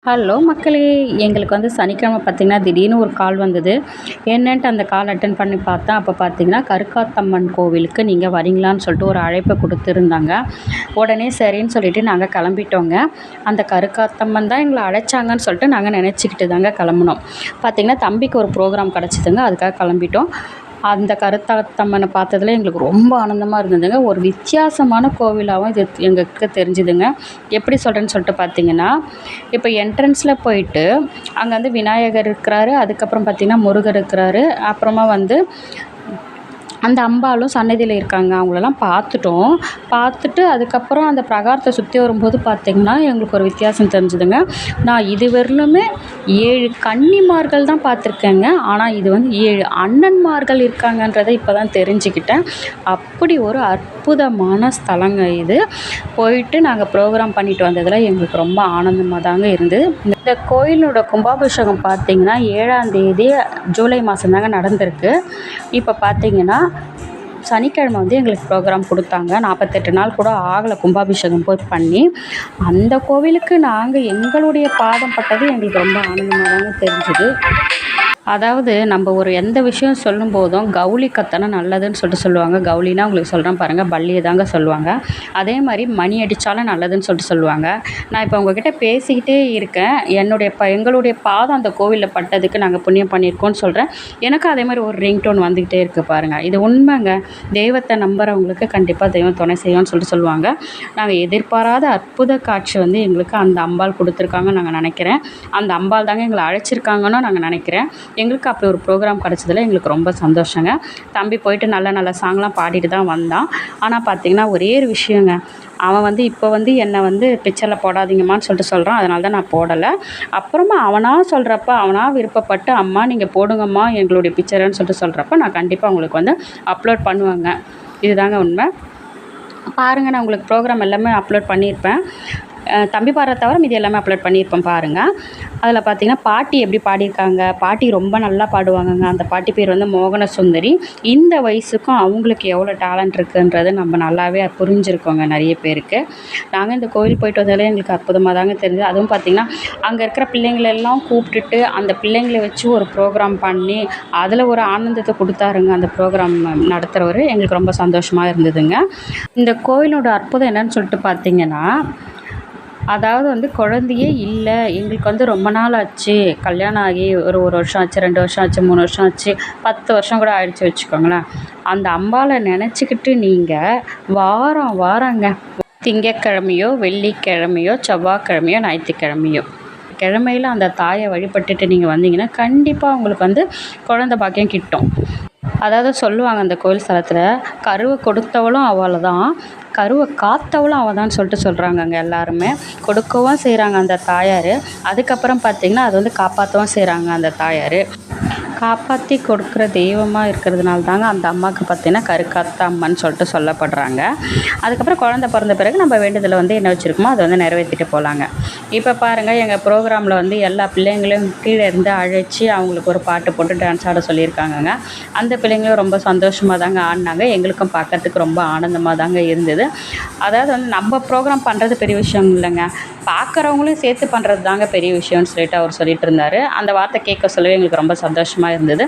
Hello மக்களே! எங்களுக்கு வந்து சனிக்கிழமை பார்த்தீங்கன்னா, திடீர்னு ஒரு கால் வந்தது. என்னன்ட்டு அந்த கால் அட்டெண்ட் பண்ணி பார்த்தேன். அப்போ பார்த்தீங்கன்னா, கருக்காத்தம்மன் கோவிலுக்கு நீங்க வரீங்களான்னு சொல்லிட்டு ஒரு அழைப்பு குடுத்துருந்தாங்க. உடனே சரின்னு சொல்லிட்டு நாங்க கிளம்பிட்டோங்க. அந்த கருக்காத்தம்மன் தான் எங்கள அழைச்சாங்கன்னு சொல்லிட்டு நாங்க நினச்சிக்கிட்டு தாங்க கிளம்புனோம். பார்த்தீங்கன்னா, தம்பிக்கு ஒரு ப்ரோகிராம் கிடச்சிதுங்க. அதுக்காக கிளம்பிட்டோம். அந்த கருத்தாத்தம்மனை பார்த்ததுல எங்களுக்கு ரொம்ப ஆனந்தமாக இருந்ததுங்க. ஒரு வித்தியாசமான கோவிலாகவும் இது எங்களுக்கு தெரிஞ்சுதுங்க. எப்படி சொல்கிறேன்னு சொல்லிட்டு பார்த்தீங்கன்னா, இப்போ என்ட்ரன்ஸில் போயிட்டு அங்கே வந்து விநாயகர் இருக்கிறாரு. அதுக்கப்புறம் பார்த்தீங்கன்னா, முருகர் இருக்கிறாரு. அப்புறமா வந்து அந்த அம்பாளும் சன்னதியில் இருக்காங்க. அவங்களெல்லாம் பார்த்துட்டோம். பார்த்துட்டு அதுக்கப்புறம் அந்த பிரகாரத்தை சுற்றி வரும்போது பார்த்திங்கன்னா, எங்களுக்கு ஒரு வித்தியாசம் தெரிஞ்சுதுங்க. நான் இதுவரையிலுமே 7 கன்னிமார்கள் தான் பார்த்துருக்கேங்க. ஆனால் இது வந்து 7 அண்ணன்மார்கள் இருக்காங்கன்றதை இப்போ தான் தெரிஞ்சுக்கிட்டேன். அப்படி ஒரு அற்புதமான ஸ்தலங்க இது. போயிட்டு நாங்கள் ப்ரோக்ராம் பண்ணிட்டு வந்ததில் எங்களுக்கு ரொம்ப ஆனந்தமாக தாங்க இருந்தது. இந்த கோயிலோட கும்பாபிஷேகம் பார்த்திங்கன்னா 7ஆம் தேதி ஜூலை மாதம் தாங்க நடந்திருக்கு. இப்போ பார்த்திங்கன்னா சனிக்கிழமை வந்து எங்களுக்கு ப்ரோக்ராம் கொடுத்தாங்க. 48 நாள் கூட ஆகலை கும்பாபிஷேகம் போய் பண்ணி. அந்த கோவிலுக்கு நாங்கள் எங்களுடைய பாதம் பட்டது எங்களுக்கு ரொம்ப ஆனந்தமாக தாங்க தெரிஞ்சுது. அதாவது நம்ம ஒரு எந்த விஷயம் சொல்லும்போதும் கவுளி கத்தினா நல்லதுன்னு சொல்லிட்டு சொல்லுவாங்க. கவுளினா உங்களுக்கு சொல்கிறேன் பாருங்கள், பல்லியை தாங்க சொல்லுவாங்க. அதே மாதிரி மணி அடித்தாலும் நல்லதுன்னு சொல்லிட்டு சொல்லுவாங்க. நான் இப்போ உங்ககிட்ட பேசிக்கிட்டே இருக்கேன். எங்களுடைய பாதம் அந்த கோவிலில் பட்டதுக்கு நாங்கள் புண்ணியம் பண்ணியிருக்கோம்னு சொல்கிறேன். எனக்கு அதே மாதிரி ஒரு ரிங்டோன் வந்துக்கிட்டே இருக்குது பாருங்கள். இது உண்மைங்க. தெய்வத்தை நம்புகிறவங்களுக்கு கண்டிப்பாக தெய்வம் துணை செய்யும்னு சொல்லிட்டு சொல்லுவாங்க. நாங்கள் எதிர்பாராத அற்புத காட்சி வந்து எங்களுக்கு அந்த அம்பாள் கொடுத்துருக்காங்கன்னு நாங்கள் நினைக்கிறேன். அந்த அம்பாள் தாங்க எங்களை அழைச்சிருக்காங்கன்னு நாங்கள் நினைக்கிறேன். எங்களுக்கு அப்படி ஒரு ப்ரோக்ராம் கிடச்சதில் எங்களுக்கு ரொம்ப சந்தோஷங்க. தம்பி போயிட்டு நல்ல நல்ல சாங்லாம் பாடிட்டு தான் வந்தான். ஆனால் பார்த்திங்கன்னா ஒரே ஒரு விஷயங்க, அவன் வந்து இப்போ வந்து என்னை வந்து பிக்சரில் போடாதீங்கம்மான்னு சொல்லிட்டு சொல்கிறான். அதனால தான் நான் போடலை. அப்புறமா அவனாக சொல்கிறப்ப, அவனாக விருப்பப்பட்டு அம்மா நீங்கள் போடுங்கம்மா எங்களுடைய பிக்சருன்னு சொல்லிட்டு சொல்கிறப்ப நான் கண்டிப்பாக உங்களுக்கு வந்து அப்லோட் பண்ணுவேங்க. இதுதாங்க உண்மை. பாருங்கள், நான் உங்களுக்கு ப்ரோக்ராம் எல்லாமே அப்லோட் பண்ணியிருப்பேன். தம்பி பாடுறத தவிர மீதி எல்லாமே அப்லோட் பண்ணியிருப்பேன் பாருங்கள். அதில் பார்த்திங்கன்னா பாட்டி எப்படி பாடியிருக்காங்க. பாட்டி ரொம்ப நல்லா பாடுவாங்கங்க. அந்த பாட்டி பேர் வந்து மோகன சுந்தரி. இந்த வயசுக்கும் அவங்களுக்கு எவ்வளோ டேலண்ட் இருக்குன்றது நம்ம நல்லாவே புரிஞ்சுருக்கோங்க நிறைய பேருக்கு. நாங்கள் இந்த கோவில் போயிட்டு வந்தாலே எங்களுக்கு அற்புதமாக தாங்க தெரிஞ்சது. அதுவும் பார்த்திங்கன்னா அங்கே இருக்கிற பிள்ளைங்களெல்லாம் கூப்பிட்டுட்டு அந்த பிள்ளைங்களை வச்சு ஒரு ப்ரோக்ராம் பண்ணி அதில் ஒரு ஆனந்தத்தை கொடுத்தாருங்க அந்த ப்ரோக்ராம் நடத்துகிறவர். எங்களுக்கு ரொம்ப சந்தோஷமாக இருந்ததுங்க. இந்த கோவிலோட அற்புதம் என்னன்னு சொல்லிட்டு பார்த்திங்கன்னா, அதாவது வந்து குழந்தையே இல்லை, எங்களுக்கு வந்து ரொம்ப நாள் ஆச்சு, கல்யாணம் ஆகி ஒரு வருஷம் ஆச்சு, 2 வருஷம் ஆச்சு, 3 வருஷம் ஆச்சு, 10 வருஷம் கூட ஆயிடுச்சு வச்சுக்கோங்களேன். அந்த அம்பாளை நினச்சிக்கிட்டு நீங்கள் வாரங்க திங்கக்கிழமையோ வெள்ளிக்கிழமையோ செவ்வாய்க்கிழமையோ ஞாயிற்றுக்கிழமையோ கிழமையில் அந்த தாயை வழிபட்டுட்டு நீங்கள் வந்தீங்கன்னா கண்டிப்பாக உங்களுக்கு வந்து குழந்தை பாக்கியம் கிட்டும். அதாவது சொல்லுவாங்க அந்த கோயில் ஸ்தலத்தில், கருவை கொடுத்தவளும் அவள் தான், கருவை காத்தவளும் அவள் தான் சொல்லிட்டு சொல்கிறாங்கங்க. எல்லாருமே கொடுக்கவும் செய்கிறாங்க அந்த தாயார். அதுக்கப்புறம் பார்த்திங்கன்னா அது வந்து காப்பாற்றவும் செய்கிறாங்க அந்த தாயார். காப்பாற்றி கொடுக்குற தெய்வமாக இருக்கிறதுனால தாங்க அந்த அம்மாவுக்கு பார்த்திங்கன்னா கருக்காத்த அம்மன் சொல்லிட்டு சொல்லப்படுறாங்க. அதுக்கப்புறம் குழந்தை பிறந்த பிறகு நம்ம வேண்டுதலை வந்து என்ன வச்சுருக்கோமோ அதை வந்து நிறைவேற்றிட்டு போகலாங்க. இப்போ பாருங்கள், எங்கள் ப்ரோக்ராமில் வந்து எல்லா பிள்ளைங்களையும் கீழே இருந்து அழைச்சி அவங்களுக்கு ஒரு பாட்டு போட்டு டான்ஸ் ஆட சொல்லியிருக்காங்கங்க. அந்த பிள்ளைங்களும் ரொம்ப சந்தோஷமாக தாங்க ஆடினாங்க. எங்களுக்கும் பார்க்குறதுக்கு ரொம்ப ஆனந்தமாக தாங்க இருந்தது. அதாவது வந்து நம்ம ப்ரோக்ராம் பண்ணுறது பெரிய விஷயம் இல்லைங்க, பார்க்குறவங்களையும் சேர்த்து பண்ணுறது தாங்க பெரிய விஷயம்னு சொல்லிட்டு அவர் சொல்லிட்டு இருந்தார். அந்த வார்த்தை கேட்க சொல்லவே எங்களுக்கு ரொம்ப சந்தோஷமாக இருந்தது.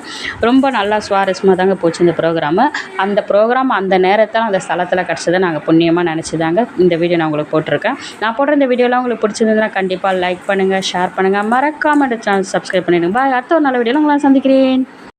ரொம்ப நல்லா சுவாரஸ்யமாக தாங்க போச்சு இந்த ப்ரோக்ராமு. அந்த ப்ரோக்ராம் அந்த நேரத்தில் அந்த ஸ்தலத்தில் கிடச்சதை நாங்கள் புண்ணியமாக நினச்சி தாங்க இந்த வீடியோ நான் உங்களுக்கு போட்டிருக்கேன். நான் போடுற இந்த வீடியோலாம் உங்களுக்கு பிடிச்சிருந்ததுன்னா கண்டிப்பாக லைக் பண்ணுங்கள், ஷேர் பண்ணுங்கள், மறக்காமல் இந்த சேனல் சப்ஸ்கிரைப் பண்ணிவிடுங்க. பாய். அடுத்த ஒரு நல்ல வீடியோவில் உங்களை சந்திக்கிறேன்.